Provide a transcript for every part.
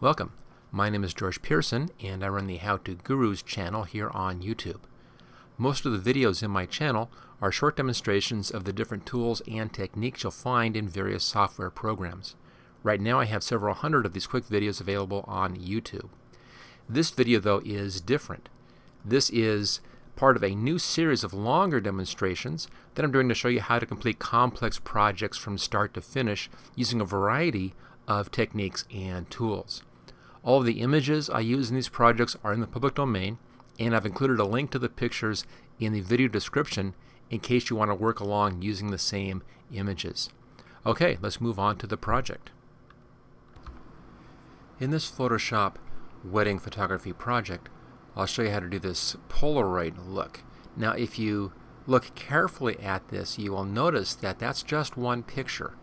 Welcome. My name is George Pearson and I run the How To Gurus channel here on YouTube. Most of the videos in my channel are short demonstrations of the different tools and techniques you'll find in various software programs. Right now I have several hundred of these quick videos available on YouTube. This video though is different. This is part of a new series of longer demonstrations that I'm doing to show you how to complete complex projects from start to finish using a variety of techniques and tools. All of the images I use in these projects are in the public domain, and I've included a link to the pictures in the video description in case you want to work along using the same images. Okay, let's move on to the project. In this Photoshop wedding photography project, I'll show you how to do this Polaroid look. Now if you look carefully at this, you will notice that that's just one picture.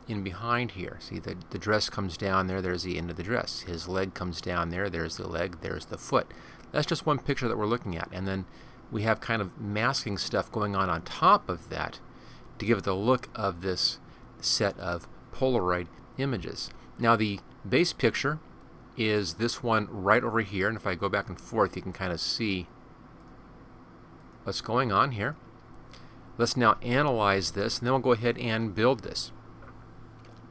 In behind here, see the dress comes down there, there's the end of the dress. His leg comes down there, there's the leg, there's the foot. That's just one picture that we're looking at. And then we have kind of masking stuff going on top of that to give it the look of this set of Polaroid images. Now the base picture is this one right over here, and if I go back and forth you can kind of see what's going on here. Let's now analyze this, and then we'll go ahead and build this.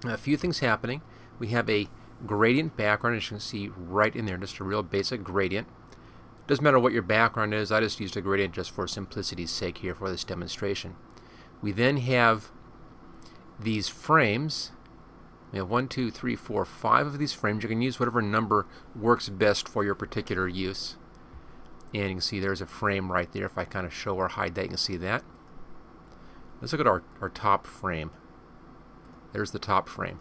A few things happening. We have a gradient background, as you can see right in there, just a real basic gradient. Doesn't matter what your background is, I just used a gradient just for simplicity's sake here for this demonstration. We then have these frames. We have 1, 2, 3, 4, 5 of these frames. You can use whatever number works best for your particular use. And you can see there's a frame right there. If I kind of show or hide that, you can see that. Let's look at our top frame. There's the top frame.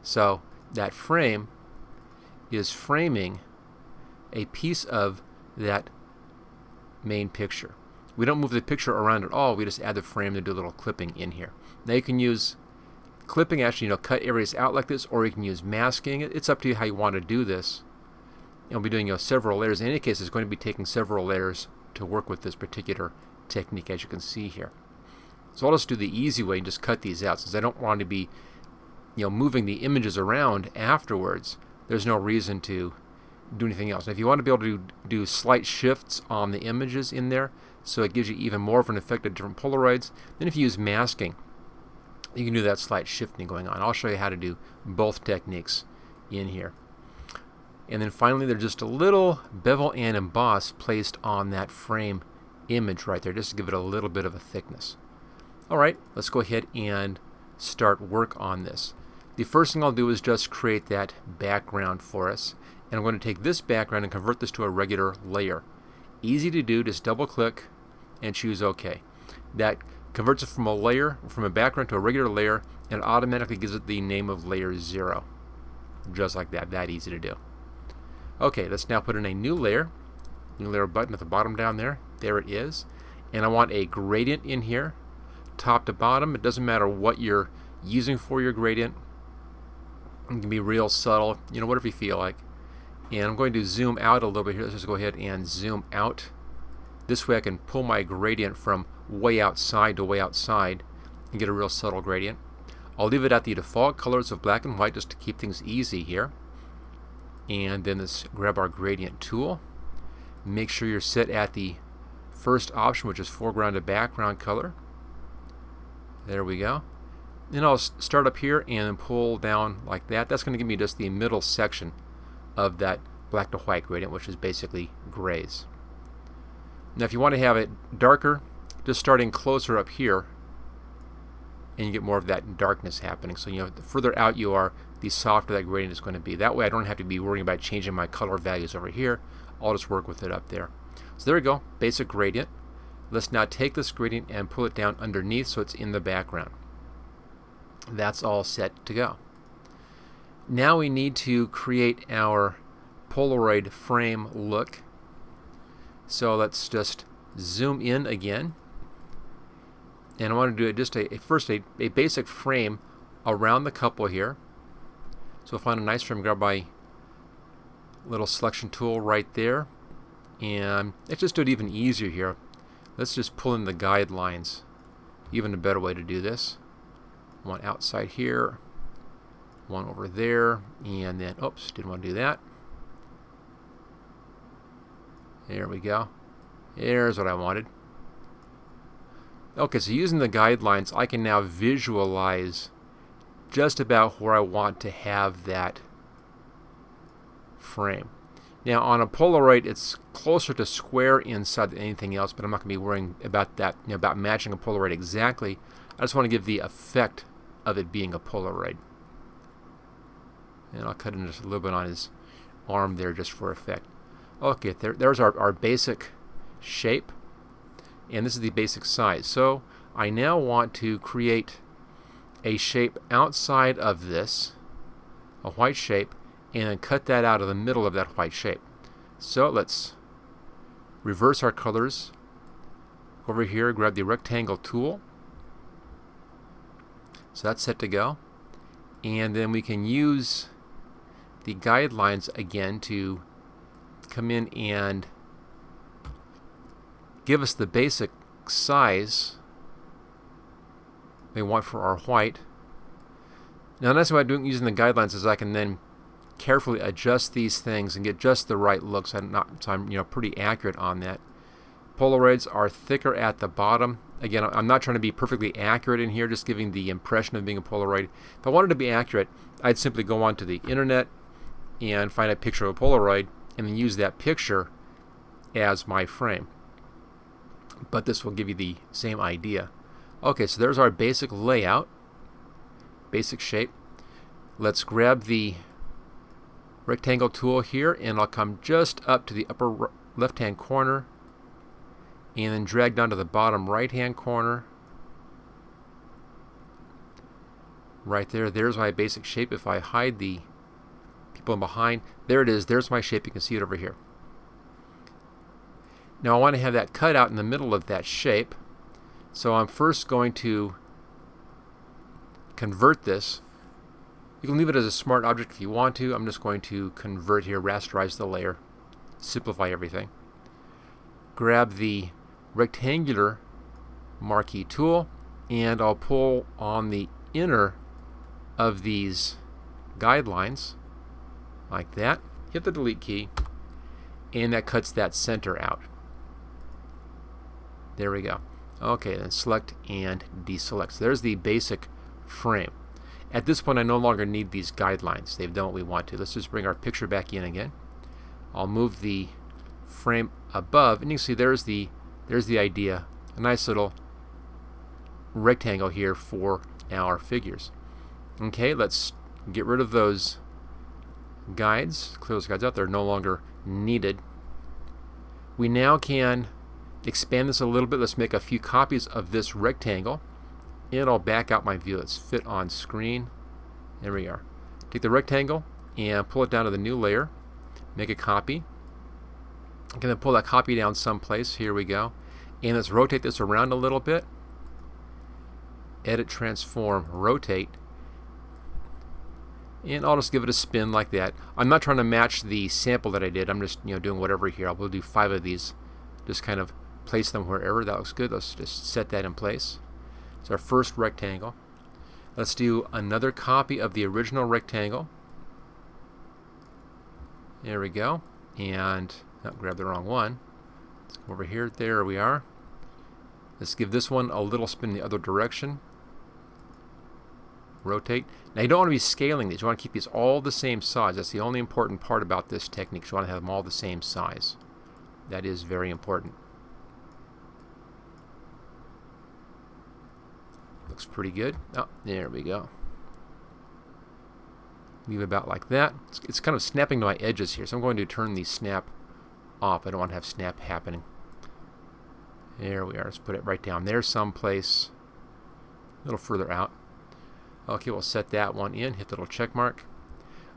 So that frame is framing a piece of that main picture. We don't move the picture around at all. We just add the frame to do a little clipping in here. Now you can use clipping, actually, cut areas out like this, or you can use masking. It's up to you how you want to do this. You'll be doing several layers. In any case, it's going to be taking several layers to work with this particular technique, as you can see here. So I'll just do the easy way and just cut these out, since I don't want to be moving the images around afterwards. There's no reason to do anything else. Now, if you want to be able to do slight shifts on the images in there, so it gives you even more of an effect of different Polaroids, then if you use masking, you can do that slight shifting going on. I'll show you how to do both techniques in here. And then finally, there's just a little bevel and emboss placed on that frame image right there, just to give it a little bit of a thickness. Alright, let's go ahead and start work on this. The first thing I'll do is just create that background for us. And I'm going to take this background and convert this to a regular layer. Easy to do, just double click and choose OK. That converts it from a background to a regular layer, and automatically gives it the name of layer 0. Just like that, that easy to do. Okay, let's now put in a new layer button at the bottom down there. There it is. And I want a gradient in here, top to bottom. It doesn't matter what you're using for your gradient. It can be real subtle, whatever you feel like. And I'm going to zoom out a little bit here. Let's just go ahead and zoom out. This way I can pull my gradient from way outside to way outside and get a real subtle gradient. I'll leave it at the default colors of black and white just to keep things easy here. And then let's grab our gradient tool. Make sure you're set at the first option, which is foreground to background color. There we go. Then I'll start up here and then pull down like that. That's going to give me just the middle section of that black to white gradient, which is basically grays. Now if you want to have it darker, just starting closer up here, and you get more of that darkness happening. So the further out you are, the softer that gradient is going to be. That way I don't have to be worrying about changing my color values over here. I'll just work with it up there. So there we go, basic gradient. Let's now take this gradient and pull it down underneath so it's in the background. That's all set to go. Now we need to create our Polaroid frame look. So let's just zoom in again. And I want to do just first a basic frame around the couple here. So I'll find a nice frame, grab my little selection tool right there. And let's just do it even easier here. Let's just pull in the guidelines. Even a better way to do this. I want outside here. one over there, and then, oops, didn't want to do that. There we go. There's what I wanted. Okay, so using the guidelines, I can now visualize just about where I want to have that frame. Now on a Polaroid, it's closer to square inside than anything else, but I'm not going to be worrying about that, about matching a Polaroid exactly. I just want to give the effect of it being a Polaroid. And I'll cut in just a little bit on his arm there just for effect. Okay, there's our basic shape, and this is the basic size. So I now want to create a shape outside of this, a white shape, and then cut that out of the middle of that white shape. So let's reverse our colors. Over here, grab the rectangle tool. So that's set to go. And then we can use the guidelines again to come in and give us the basic size we want for our white. Now, the nice thing about using the guidelines is I can then carefully adjust these things and get just the right look, so I'm pretty accurate on that. Polaroids are thicker at the bottom. Again, I'm not trying to be perfectly accurate in here, just giving the impression of being a Polaroid. If I wanted to be accurate, I'd simply go onto the internet and find a picture of a Polaroid and then use that picture as my frame. But this will give you the same idea. Okay, so there's our basic layout, basic shape. Let's grab the rectangle tool here, and I'll come just up to the upper left hand corner and then drag down to the bottom right hand corner. Right there, there's my basic shape. If I hide the people behind, there it is, there's my shape. You can see it over here. Now I want to have that cut out in the middle of that shape, so I'm first going to convert this. You can leave it as a smart object if you want to. I'm just going to convert here, rasterize the layer, simplify everything. Grab the rectangular marquee tool, and I'll pull on the inner of these guidelines like that. Hit the delete key, and that cuts that center out. There we go. Okay, then select and deselect. So there's the basic frame. At this point, I no longer need these guidelines. They've done what we want to. Let's just bring our picture back in again. I'll move the frame above, and you can see there's the idea. A nice little rectangle here for our figures. Okay, let's get rid of those guides. Clear those guides out. They're no longer needed. We now can expand this a little bit. Let's make a few copies of this rectangle. And I'll back out my view. Let's fit on screen. There we are. Take the rectangle and pull it down to the new layer. Make a copy. I'm going to pull that copy down someplace. Here we go. And let's rotate this around a little bit. Edit, transform, rotate. And I'll just give it a spin like that. I'm not trying to match the sample that I did. I'm just doing whatever here. I'll do 5 of these. Just kind of place them wherever. That looks good. Let's just set that in place. It's our first rectangle. Let's do another copy of the original rectangle. There we go. And grab the wrong one. Let's come over here. There we are. Let's give this one a little spin in the other direction. Rotate. Now you don't want to be scaling these. You want to keep these all the same size. That's the only important part about this technique. You want to have them all the same size. That is very important. Looks pretty good. Oh, there we go. Leave it about like that. It's kind of snapping to my edges here, so I'm going to turn the snap off. I don't want to have snap happening. There we are. Let's put it right down there someplace, a little further out. Okay, we'll set that one in. Hit the little check mark.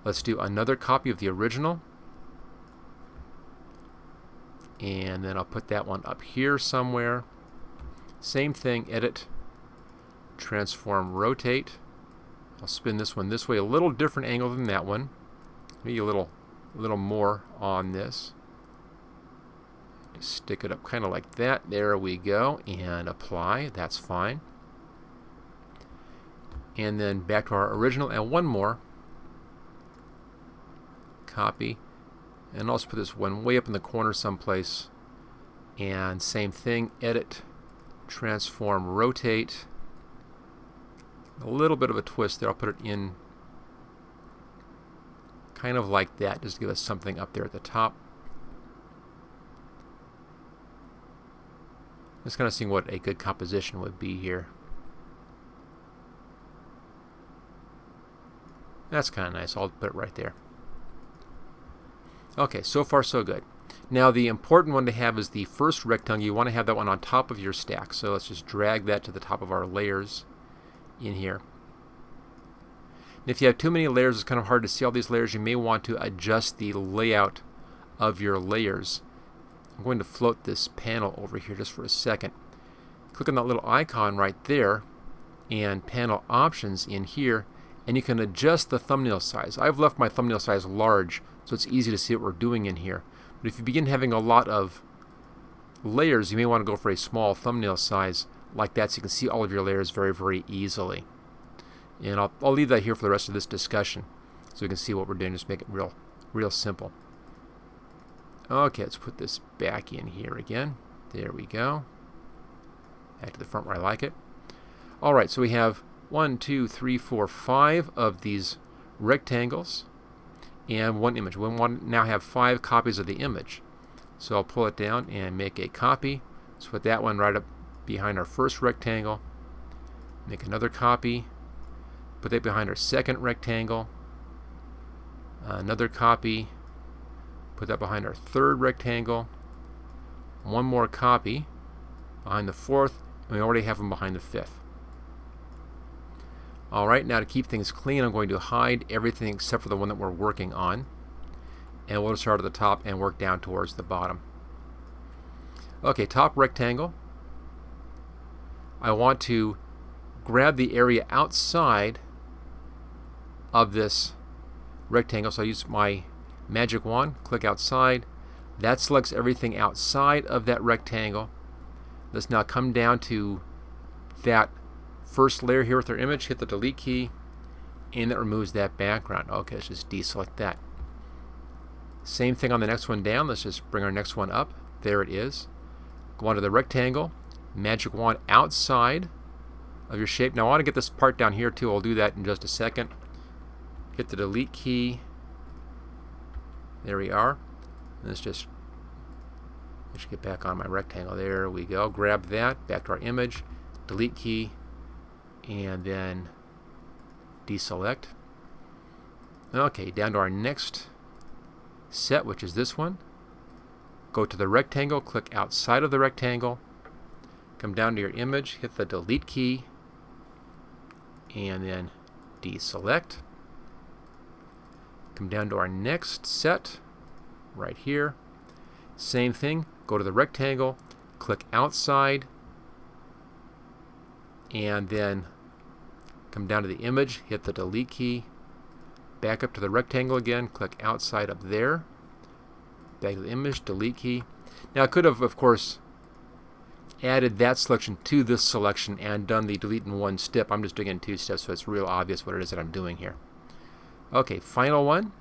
Let's do another copy of the original. And then I'll put that one up here somewhere. Same thing, edit, transform, rotate. I'll spin this one this way, a little different angle than that one. Maybe a little more on this. Just stick it up kind of like that. There we go. And apply. That's fine. And then back to our original, and one more. copy. And I'll also put this one way up in the corner someplace. And same thing, edit, transform, rotate. A little bit of a twist there. I'll put it in kind of like that, just to give us something up there at the top. Just kind of seeing what a good composition would be here. That's kind of nice. I'll put it right there. Okay, so far so good. Now the important one to have is the first rectangle. You want to have that one on top of your stack. So let's just drag that to the top of our layers in here. And if you have too many layers, it's kind of hard to see all these layers. You may want to adjust the layout of your layers. I'm going to float this panel over here just for a second. Click on that little icon right there and panel options in here, and you can adjust the thumbnail size. I've left my thumbnail size large so it's easy to see what we're doing in here. But if you begin having a lot of layers, you may want to go for a small thumbnail size like that so you can see all of your layers very, very easily. And I'll leave that here for the rest of this discussion so you can see what we're doing. Just make it real simple. Okay, let's put this back in here again. There we go. Back to the front where I like it. Alright, so we have 1, 2, 3, 4, 5 of these rectangles and one image. We want to now have 5 copies of the image. So I'll pull it down and make a copy. Let's put that one right up behind our first rectangle. Make another copy. Put that behind our second rectangle. Another copy. Put that behind our third rectangle. One more copy behind the fourth. And we already have them behind the fifth. Alright, now to keep things clean, I'm going to hide everything except for the one that we're working on. And we'll start at the top and work down towards the bottom. Okay, top rectangle. I want to grab the area outside of this rectangle. So I use my magic wand, click outside. That selects everything outside of that rectangle. Let's now come down to that first layer here with our image, hit the delete key, and that removes that background. Okay, let's just deselect that. Same thing on the next one down. Let's just bring our next one up. There it is. Go onto the rectangle, magic wand outside of your shape. Now I want to get this part down here too. I'll do that in just a second. Hit the delete key. There we are. Let's just get back on my rectangle. There we go. Grab that, back to our image, delete key, and then deselect. Okay, down to our next set, which is this one. Go to the rectangle, click outside of the rectangle, come down to your image, hit the delete key, and then deselect. Come down to our next set right here. Same thing, go to the rectangle, click outside, and then come down to the image, hit the delete key, back up to the rectangle again, click outside up there, back to the image, delete key. Now I could have, of course, added that selection to this selection and done the delete in one step. I'm just doing it in 2 steps so it's real obvious what it is that I'm doing here. Okay, final one.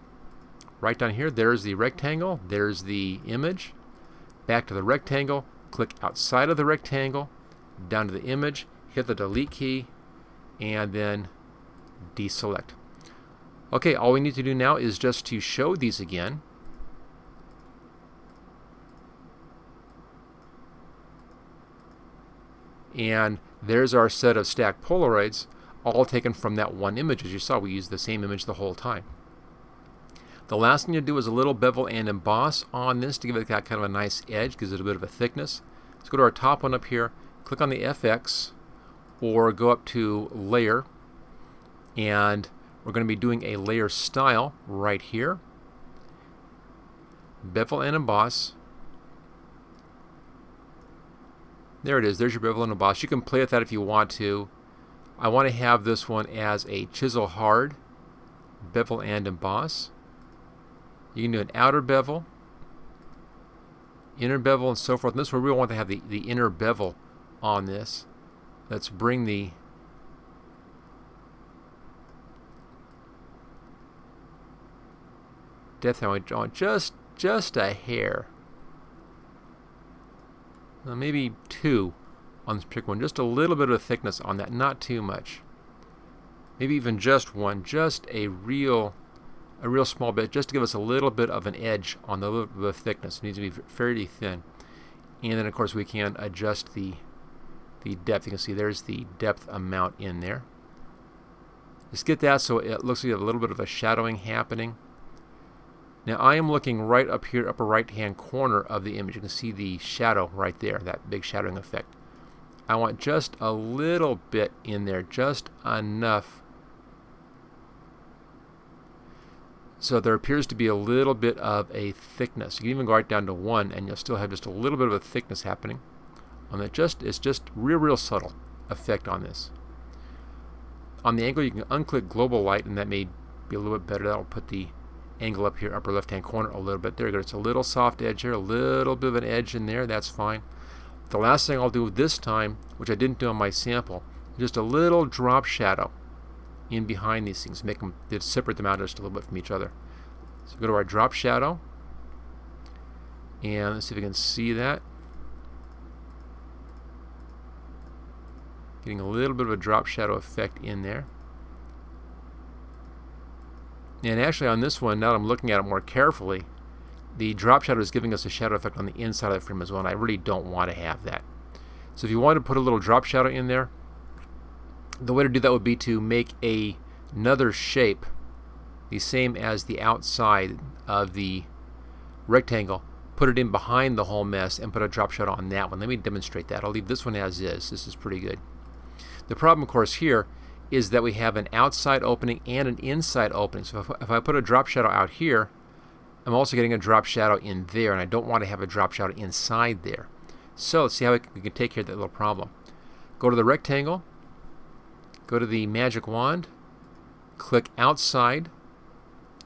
Right down here, there's the rectangle, there's the image. Back to the rectangle, click outside of the rectangle, down to the image, hit the delete key, and then deselect. Okay, all we need to do now is just to show these again. And there's our set of stacked Polaroids, all taken from that one image. As you saw, we used the same image the whole time. The last thing to do is a little bevel and emboss on this to give it that kind of a nice edge, gives it a bit of a thickness. Let's go to our top one up here, click on the FX, or go up to Layer, and we're going to be doing a layer style right here. Bevel and emboss. There it is. There's your bevel and emboss. You can play with that if you want to. I want to have this one as a chisel hard bevel and emboss. You can do an outer bevel, inner bevel, and so forth. And this one we want to have the inner bevel on this. Let's bring the depth I want just a hair. Maybe 2 on this particular one. Just a little bit of a thickness on that, not too much. Maybe even just 1, just a real small bit, just to give us a little bit of an edge on the little bit of thickness. It needs to be fairly thin. And then of course we can adjust the depth. You can see there's the depth amount in there. Just get that so it looks like you have a little bit of a shadowing happening. Now I am looking right up here, upper right hand corner of the image. You can see the shadow right there, that big shadowing effect. I want just a little bit in there, just enough so there appears to be a little bit of a thickness. You can even go right down to 1 and you'll still have just a little bit of a thickness happening on that. It's just real subtle effect on this. On the angle you can unclick global light and that may be a little bit better. That'll put the angle up here, upper left hand corner a little bit. There you go. It's a little soft edge here, a little bit of an edge in there. That's fine. The last thing I'll do this time, which I didn't do on my sample, just a little drop shadow in behind these things, make them separate them out just a little bit from each other. So go to our drop shadow, and let's see if we can see that. Getting a little bit of a drop shadow effect in there. And actually on this one, now that I'm looking at it more carefully, the drop shadow is giving us a shadow effect on the inside of the frame as well, and I really don't want to have that. So if you want to put a little drop shadow in there, the way to do that would be to make another shape the same as the outside of the rectangle, put it in behind the whole mess, and put a drop shadow on that one. Let me demonstrate that. I'll leave this one as is. This is pretty good. The problem, of course, here is that we have an outside opening and an inside opening. So if I put a drop shadow out here, I'm also getting a drop shadow in there, and I don't want to have a drop shadow inside there. So let's see how we can take care of that little problem. Go to the rectangle, go to the magic wand, click outside,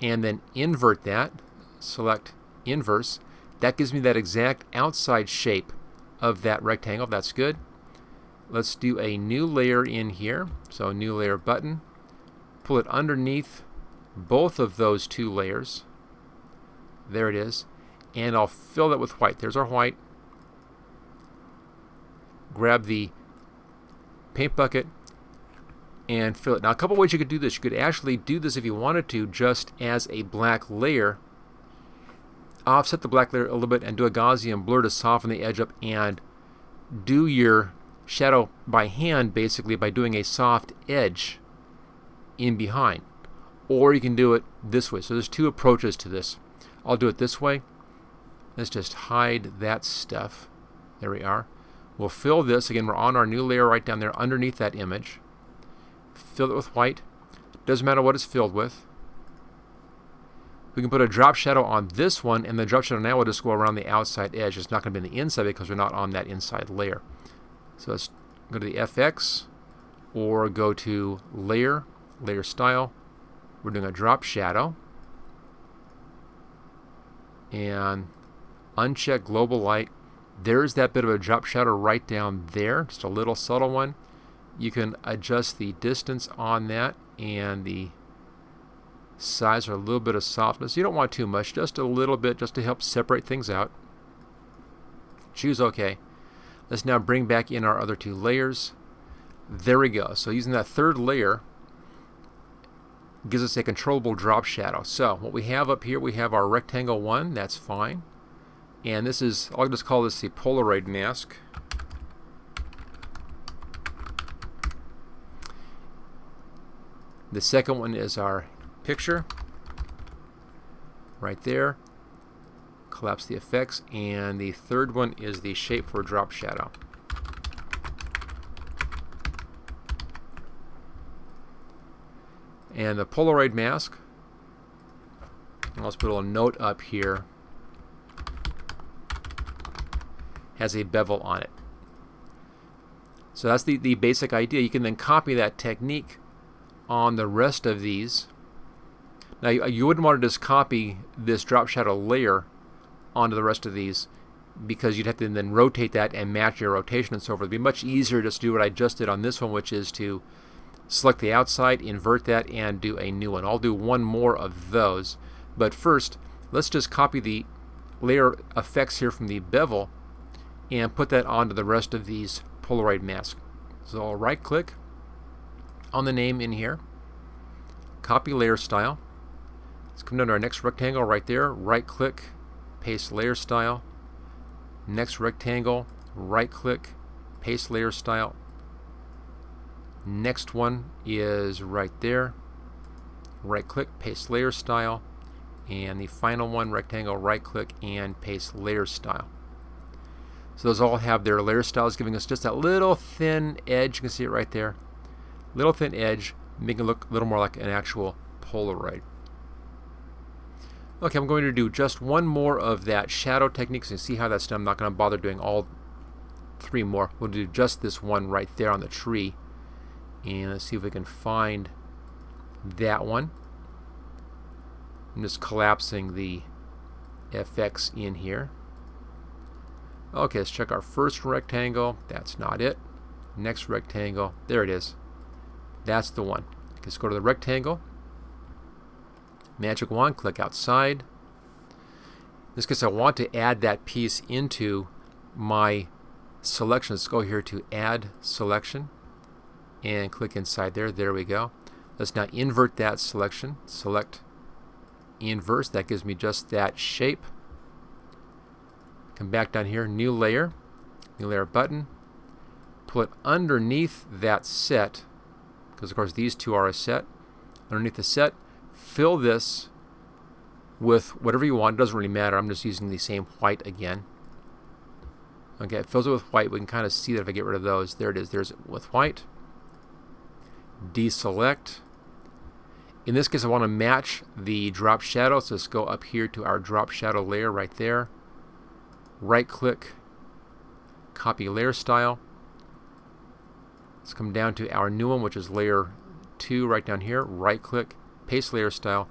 and then invert that. Select inverse. That gives me that exact outside shape of that rectangle. That's good. Let's do a new layer in here. So new layer button. Pull it underneath both of those 2 layers. There it is. And I'll fill that with white. There's our white. Grab the paint bucket and fill it. Now a couple ways you could do this. You could actually do this if you wanted to just as a black layer. Offset the black layer a little bit and do a Gaussian blur to soften the edge up and do your shadow by hand, basically by doing a soft edge in behind. Or you can do it this way. So there's 2 approaches to this. I'll do it this way. Let's just hide that stuff. There we are. We'll fill this. Again, we're on our new layer right down there underneath that image. Fill it with white. Doesn't matter what it's filled with. We can put a drop shadow on this one, and the drop shadow now will just go around the outside edge. It's not going to be on the inside because we're not on that inside layer. So let's go to the FX or go to Layer, Layer Style. We're doing a drop shadow. And uncheck global light. There's that bit of a drop shadow right down there, just a little subtle one. You can adjust the distance on that and the size or a little bit of softness. You don't want too much, just a little bit, just to help separate things out. Choose OK. Let's now bring back in our other 2 layers. There we go. So using that 3rd layer gives us a controllable drop shadow. So what we have up here, we have our rectangle 1. That's fine. And this is, I'll just call this the Polaroid mask. The second one is our picture right there. Collapse the effects. And the third one is the shape for drop shadow. And the Polaroid mask, let's put a little note up here, has a bevel on it. So that's the basic idea. You can then copy that technique on the rest of these. Now you wouldn't want to just copy this drop shadow layer onto the rest of these, because you'd have to then rotate that and match your rotation and so forth. It'd be much easier just to do what I just did on this one, which is to select the outside, invert that, and do a new one. I'll do one more of those. But first, let's just copy the layer effects here from the bevel and put that onto the rest of these Polaroid masks. So I'll right click on the name in here, copy layer style. Let's come down to our next rectangle right there, right click, paste layer style. Next rectangle, right click, paste layer style. Next one is right there, right click, paste layer style. And the final one, rectangle, right click and paste layer style. So those all have their layer styles, giving us just that little thin edge. You can see it right there. Little thin edge, making it look a little more like an actual Polaroid. Okay, I'm going to do just one more of that shadow technique. So you see how that's done. I'm not going to bother doing all 3 more. We'll do just this one right there on the tree. And let's see if we can find that one. I'm just collapsing the FX in here. Okay, let's check our first rectangle. That's not it. Next rectangle. There it is. That's the one. Let's go to the rectangle. Magic wand, click outside. In this case, I want to add that piece into my selection. Let's go here to Add Selection and click inside there. There we go. Let's now invert that selection. Select Inverse. That gives me just that shape. Come back down here, New Layer button. Pull it underneath that set, because of course these two are a set. Underneath the set, fill this with whatever you want. It doesn't really matter. I'm just using the same white again. Okay, it fills it with white. We can kind of see that if I get rid of those. There it is. There's it with white. Deselect. In this case, I want to match the drop shadow. So let's go up here to our drop shadow layer right there. Right click, copy layer style. Let's come down to our new one, which is layer 2 right down here. Right click, paste layer style.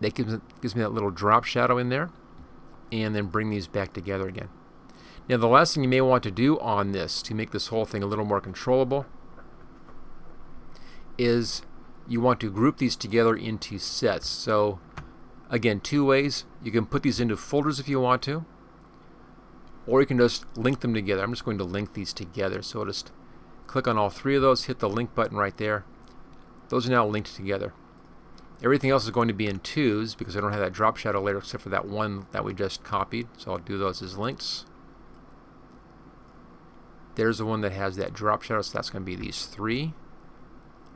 That gives me that little drop shadow in there. And then bring these back together again. Now the last thing you may want to do on this to make this whole thing a little more controllable is you want to group these together into sets. So again, 2 ways. You can put these into folders if you want to, or you can just link them together. I'm just going to link these together. So I'll just click on all 3 of those, hit the link button right there. Those are now linked together. Everything else is going to be in 2s because I don't have that drop shadow layer except for that one that we just copied. So I'll do those as links. There's the one that has that drop shadow, so that's going to be these 3.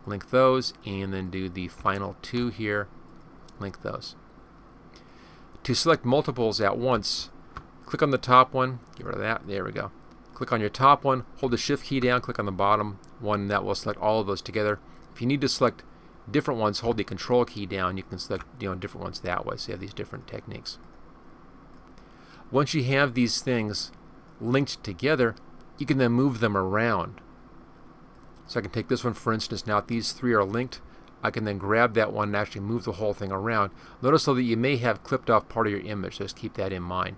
Link those, and then do the final 2 here. Link those. To select multiples at once, click on the top one, get rid of that, there we go. Click on your top one, hold the shift key down, click on the bottom one, that will select all of those together. If you need to select different ones, hold the control key down, you can select different ones that way, so you have these different techniques. Once you have these things linked together, you can then move them around. So I can take this one for instance. Now if these 3 are linked, I can then grab that one and actually move the whole thing around. Notice though that you may have clipped off part of your image, so just keep that in mind.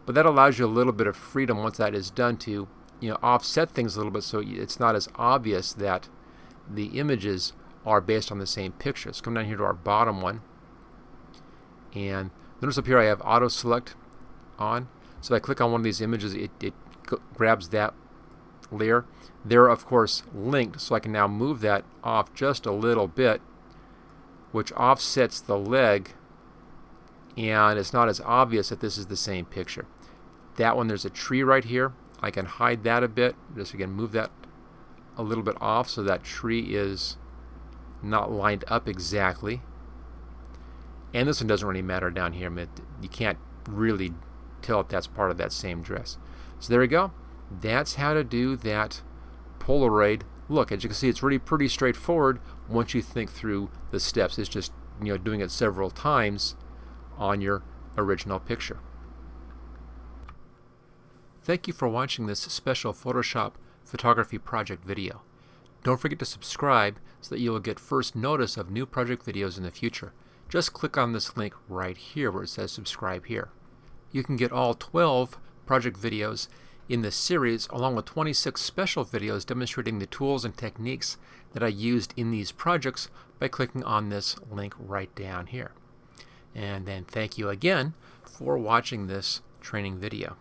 But that allows you a little bit of freedom once that is done to offset things a little bit so it's not as obvious that the images are based on the same picture. Let's come down here to our bottom one, and notice up here I have auto select on. So if I click on one of these images, it grabs that layer. They're of course linked, so I can now move that off just a little bit, which offsets the leg, and it's not as obvious that this is the same picture. That one, there's a tree right here. I can hide that a bit. Just again move that a little bit off so that tree is not lined up exactly. And this one doesn't really matter down here. I mean, you can't really tell if that's part of that same dress. So there we go. That's how to do that Polaroid look. As you can see, it's really pretty straightforward once you think through the steps. It's just doing it several times on your original picture. Thank you for watching this special Photoshop photography project video. Don't forget to subscribe so that you will get first notice of new project videos in the future. Just click on this link right here where it says subscribe here. You can get all 12 project videos in this series along with 26 special videos demonstrating the tools and techniques that I used in these projects by clicking on this link right down here. And then thank you again for watching this training video.